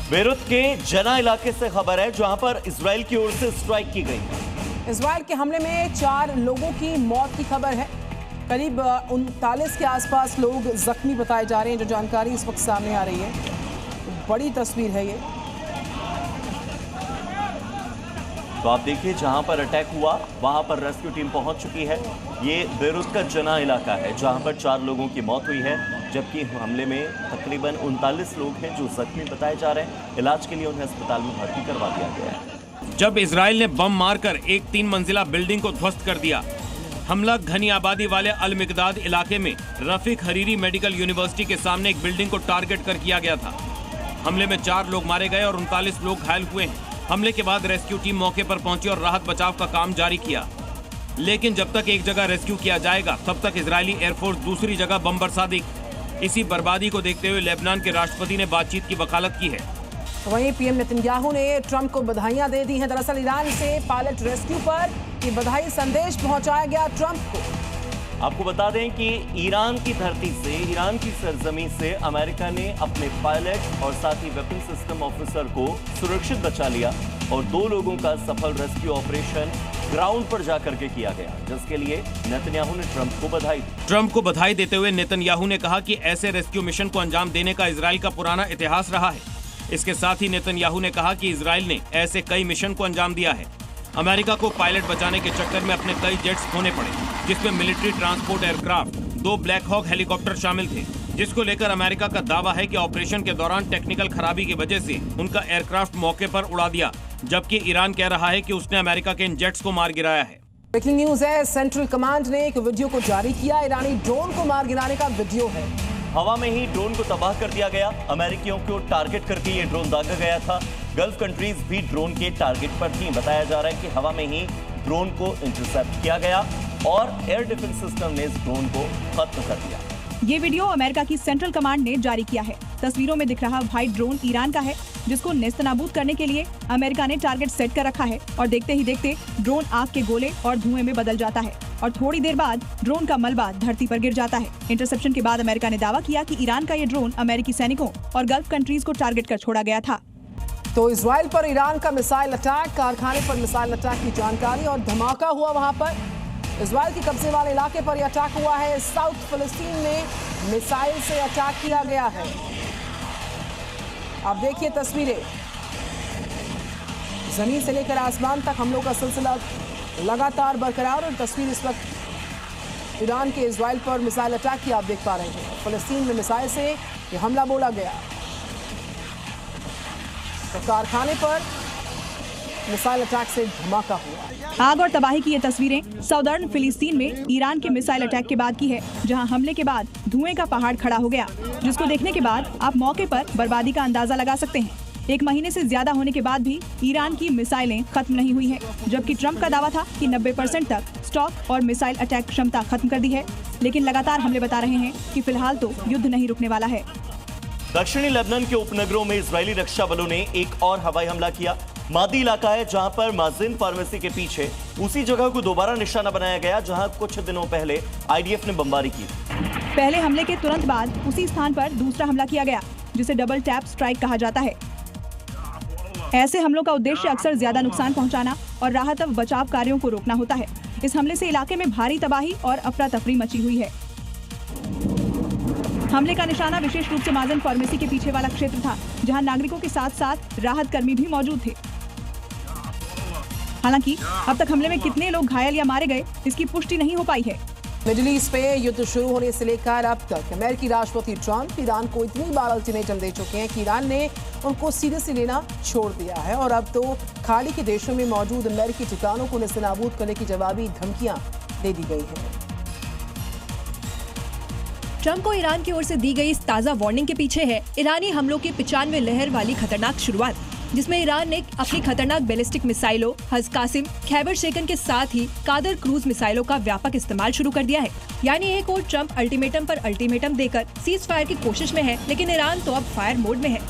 Beirut के जना इलाके से खबर है, जहां पर इजराइल की ओर से स्ट्राइक की गई है। इजराइल के हमले में 4 लोगों की मौत की खबर है। करीब 39 के आसपास लोग जख्मी बताए जा रहे हैं। जो जानकारी इस वक्त सामने आ रही है, बड़ी तस्वीर है ये। तो आप देखिए, जहां पर अटैक हुआ वहां पर रेस्क्यू टीम पहुंच चुकी है। ये बेरूत का जना इलाका है, जहां पर 4 लोगों की मौत हुई है, जबकि हमले में तकरीबन 39 लोग हैं जो जख्मी बताए जा रहे हैं। इलाज के लिए उन्हें अस्पताल में भर्ती करवा दिया गया है। जब इजराइल ने बम मारकर एक 3 मंजिला बिल्डिंग को ध्वस्त कर दिया, हमला घनी आबादी वाले अल मिकदाद इलाके में रफीक हरीरी मेडिकल यूनिवर्सिटी के सामने एक बिल्डिंग को टारगेट कर किया गया था। हमले में 4 लोग मारे गए और 39 लोग घायल हुए हैं। हमले के बाद रेस्क्यू टीम मौके पर पहुंची और राहत बचाव का काम जारी किया, लेकिन जब तक एक जगह रेस्क्यू किया जाएगा तब तक इजरायली एयरफोर्स दूसरी जगह बम बरसा देगी। इसी बर्बादी को देखते हुए लेबनान के राष्ट्रपति ने बातचीत की वकालत की है। वहीं पीएम नेतन्याहू ने ट्रंप को बधाइयां दे दी हैं। दरअसल ईरान से पायलट रेस्क्यू पर ये बधाई संदेश पहुंचाया गया ट्रंप को। आपको बता दें कि ईरान की धरती से, ईरान की सरजमी से अमेरिका ने अपने पायलट और साथ ही वेपन सिस्टम ऑफिसर को सुरक्षित बचा लिया और 2 लोगों का सफल रेस्क्यू ऑपरेशन ग्राउंड पर जाकर के किया गया, जिसके लिए नेतन्याहू ने ट्रंप को बधाई दी। ट्रंप को बधाई देते हुए नेतन्याहू ने कहा कि ऐसे रेस्क्यू मिशन को अंजाम देने का इजराइल का पुराना इतिहास रहा है। इसके साथ ही नेतन्याहू ने कहा कि इजराइल ने ऐसे कई मिशन को अंजाम दिया है। अमेरिका को पायलट बचाने के चक्कर में अपने कई जेट्स खोने पड़े, जिसमें military transport aircraft, 2 Black Hawk helicopter शामिल थे, जिसको लेकर अमेरिका का दावा है कि ऑपरेशन के दौरान टेक्निकल खराबी की वजह से उनका एयरक्राफ्ट मौके पर उड़ा दिया, जबकि ईरान कह रहा है कि उसने अमेरिका के इन जेट्स को मार गिराया है। ब्रेकिंग न्यूज है, सेंट्रल कमांड ने एक वीडियो को जारी किया। ईरानी ड्रोन को मार गिराने का वीडियो है। हवा में ही ड्रोन को तबाह कर दिया गया। अमेरिकियों को टारगेट करके ये ड्रोन दागा गया था। गल्फ कंट्रीज भी ड्रोन के टारगेट पर थी। बताया जा रहा है कि हवा में ही ड्रोन को इंटरसेप्ट किया गया और एयर डिफेंस सिस्टम ने इस ड्रोन को खत्म कर दिया। ये वीडियो अमेरिका की सेंट्रल कमांड ने जारी किया है। तस्वीरों में दिख रहा व्हाइट ड्रोन ईरान का है, जिसको नेस्तनाबूद करने के लिए अमेरिका ने टारगेट सेट कर रखा है और देखते ही देखते ड्रोन आग के गोले और धुएं में बदल जाता है और थोड़ी देर बाद ड्रोन का मलबा धरती पर गिर जाता है। इंटरसेप्शन के बाद अमेरिका ने दावा किया कि ईरान का ये ड्रोन अमेरिकी सैनिकों और गल्फ कंट्रीज को टारगेट कर छोड़ा गया था। तो इजराइल पर ईरान का मिसाइल अटैक, कारखाने पर मिसाइल अटैक की जानकारी और धमाका हुआ वहां पर। इजराइल के कब्जे वाले इलाके पर यह अटैक हुआ है। साउथ फिलिस्तीन में मिसाइल से अटैक किया गया है। आप देखिए तस्वीरें, जमीन से लेकर आसमान तक हमलों का सिलसिला लगातार बरकरार। और तस्वीर इस वक्त ईरान के इजराइल पर मिसाइल अटैक की आप देख पा रहे हैं। फिलिस्तीन में मिसाइल से यह हमला बोला गया। तो कारखाने पर मिसाइल अटैक से धमाका हुआ। आग और तबाही की ये तस्वीरें साउदर्न फिलिस्तीन में ईरान के मिसाइल अटैक के बाद की है, जहां हमले के बाद धुएं का पहाड़ खड़ा हो गया, जिसको देखने के बाद आप मौके पर बर्बादी का अंदाजा लगा सकते हैं। 1 महीने से ज्यादा होने के बाद भी ईरान की मिसाइलें खत्म नहीं हुई हैं, जबकि ट्रंप का दावा था कि 90% तक स्टॉक और मिसाइल अटैक क्षमता खत्म कर दी है। लेकिन लगातार हमले बता रहे हैं कि फिलहाल तो युद्ध नहीं रुकने वाला है। दक्षिणी लेबनान के उपनगरों में इजरायली रक्षा बलों ने एक और हवाई हमला किया। मादी इलाका है, जहां पर माजिन फार्मेसी के पीछे उसी जगह को दोबारा निशाना बनाया गया जहां कुछ दिनों पहले आईडीएफ ने बमबारी की। पहले हमले के तुरंत बाद उसी स्थान पर दूसरा हमला किया गया, जिसे डबल टैप स्ट्राइक कहा जाता है। ऐसे हमलों का उद्देश्य अक्सर ज्यादा नुकसान पहुंचाना और राहत व बचाव कार्यों को रोकना होता है। इस हमले से इलाके में भारी तबाही और अफरा तफरी मची हुई है। हमले का निशाना विशेष रूप से माजिन फार्मेसी के पीछे वाला क्षेत्र था, जहां नागरिकों के साथ साथ राहत कर्मी भी मौजूद थे। हालांकि अब तक हमले में कितने लोग घायल या मारे गए, इसकी पुष्टि नहीं हो पाई है। मिडिल ईस्ट पे युद्ध शुरू होने से लेकर अब तक अमेरिकी राष्ट्रपति ट्रंप ईरान को इतनी बार अल्टीमेटम दे चुके हैं कि ईरान ने उनको सीरियसली लेना छोड़ दिया है और अब तो खाड़ी के देशों में मौजूद अमेरिकी ठिकानों को नेस्तनाबूद करने की जवाबी धमकियां दे दी गई हैं। ट्रंप को ईरान की ओर से दी गई इस ताज़ा वार्निंग के पीछे है ईरानी हमलों की 95 लहर वाली खतरनाक शुरुआत, जिसमें ईरान ने अपनी खतरनाक बैलिस्टिक मिसाइलों हज कासिम, खैबर शेकन के साथ ही कादर क्रूज मिसाइलों का व्यापक इस्तेमाल शुरू कर दिया है। यानी एक और ट्रंप अल्टीमेटम पर अल्टीमेटम देकर सीज फायर की कोशिश में है, लेकिन ईरान तो अब फायर मोड में है।